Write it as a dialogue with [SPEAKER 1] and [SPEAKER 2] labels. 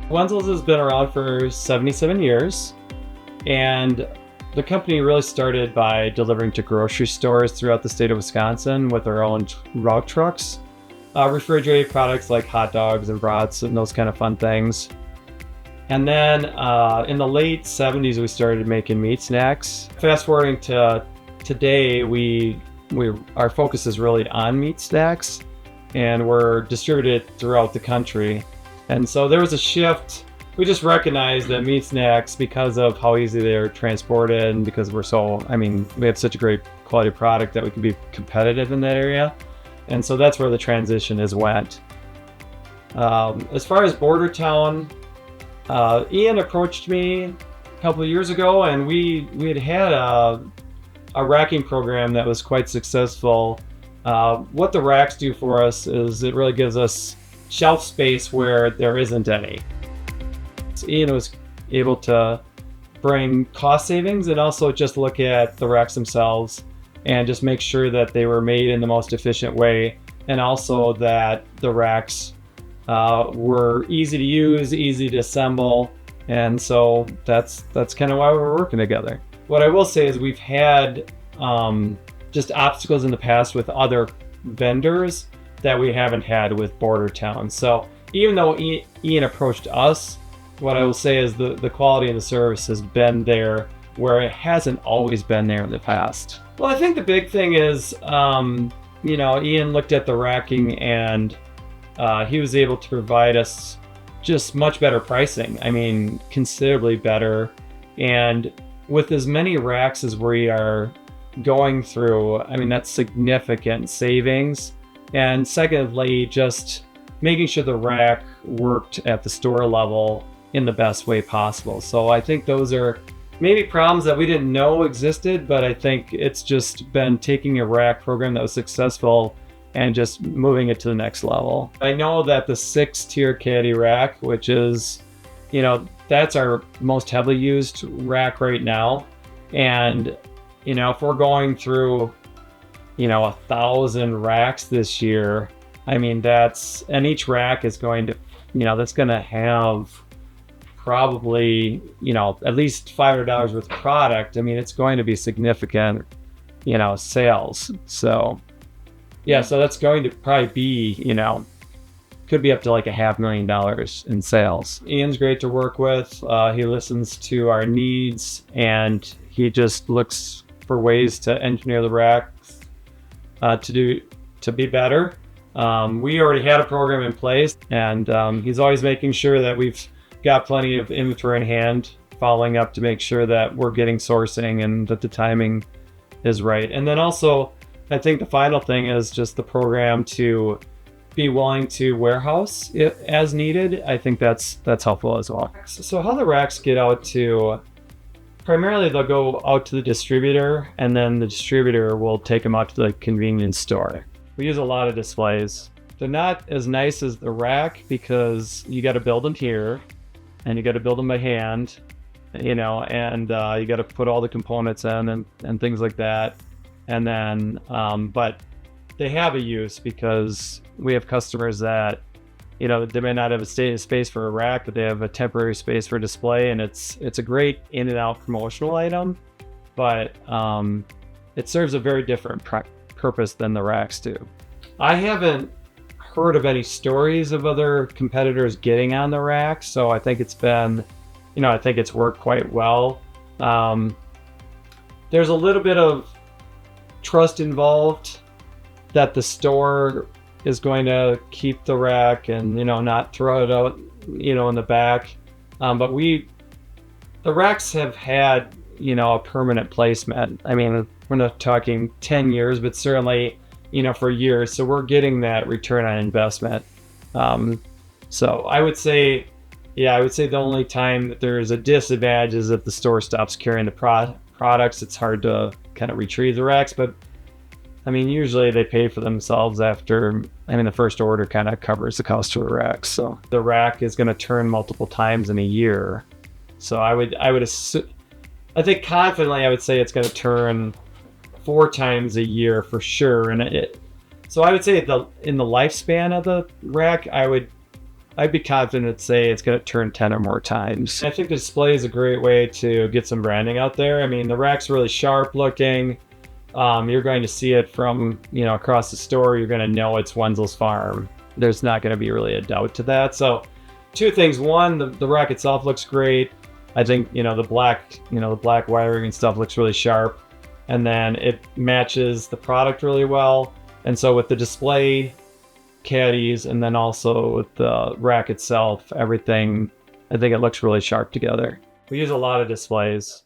[SPEAKER 1] Wenzel's has been around for 77 years, and the company really started by delivering to grocery stores throughout the state of Wisconsin with our own route trucks. Refrigerated products like hot dogs and brats and those kind of fun things. And then in the late 70s, we started making meat snacks. Fast forwarding to today, our focus is really on meat snacks, and we're distributed throughout the country. And so there was a shift. We just recognized that meat snacks, because of how easy they're transported and because we have such a great quality product that we can be competitive in that area. And so that's where the transition has went. As far as Bordertown, Ian approached me a couple of years ago, and we had a racking program that was quite successful. What the racks do for us is it really gives us shelf space where there isn't any. So Ian was able to bring cost savings and also just look at the racks themselves and just make sure that they were made in the most efficient way, and also that the racks were easy to use, easy to assemble, and so that's kind of why we're working together. What I will say is we've had just obstacles in the past with other vendors that we haven't had with Bordertown. So even though Ian approached us, what I will say is the quality of the service has been there where it hasn't always been there in the past. Well, I think the big thing is, Ian looked at the racking and he was able to provide us just much better pricing. I mean, considerably better. And with as many racks as we are going through, I mean, that's significant savings. And secondly, just making sure the rack worked at the store level in the best way possible. So I think those are maybe problems that we didn't know existed, but I think it's just been taking a rack program that was successful and just moving it to the next level. I know that the 6-tier caddy rack, which is, that's our most heavily used rack right now. And, if we're going through 1,000 racks this year, I mean, and each rack is going to, that's going to have probably, at least $500 worth of product. I mean, it's going to be significant, sales. So, yeah, so that's going to probably be, could be up to like $500,000 in sales. Ian's great to work with. He listens to our needs, and he just looks for ways to engineer the racks to be better. We already had a program in place, and he's always making sure that we've got plenty of inventory in hand, following up to make sure that we're getting sourcing and that the timing is right. And then also, I think the final thing is just the program to be willing to warehouse it as needed. I think that's helpful as well. So how the racks get out to, primarily they'll go out to the distributor, and then the distributor will take them out to the convenience store. We use a lot of displays. They're not as nice as the rack because you got to build them here, and you got to build them by hand, and you got to put all the components in and things like that. And then, but they have a use because we have customers that, they may not have a space for a rack, but they have a temporary space for display, and it's a great in and out promotional item, but it serves a very different purpose than the racks do. I haven't heard of any stories of other competitors getting on the rack, so I think it's been, I think it's worked quite well. There's a little bit of trust involved that the store is going to keep the rack and not throw it out in the back, but the racks have had a permanent placement. I mean, we're not talking 10 years, but certainly for years, so we're getting that return on investment. So I would say the only time that there's a disadvantage is if the store stops carrying the products. It's hard to kind of retrieve the racks, but I mean, usually they pay for themselves after, the first order kind of covers the cost of the rack. So the rack is going to turn multiple times in a year. So I think confidently I would say it's going to turn 4 times a year for sure. And so I would say in the lifespan of the rack, I would I'd be confident to say it's going to turn 10 or more times. I think the display is a great way to get some branding out there. I mean, the rack's really sharp looking. You're going to see it from, across the store. You're going to know it's Wenzel's farm. There's not going to be really a doubt to that. So two things. One, the rack itself looks great. I think, the black wiring and stuff looks really sharp. And then it matches the product really well. And so with the display caddies and then also with the rack itself, everything, I think it looks really sharp together. We use a lot of displays.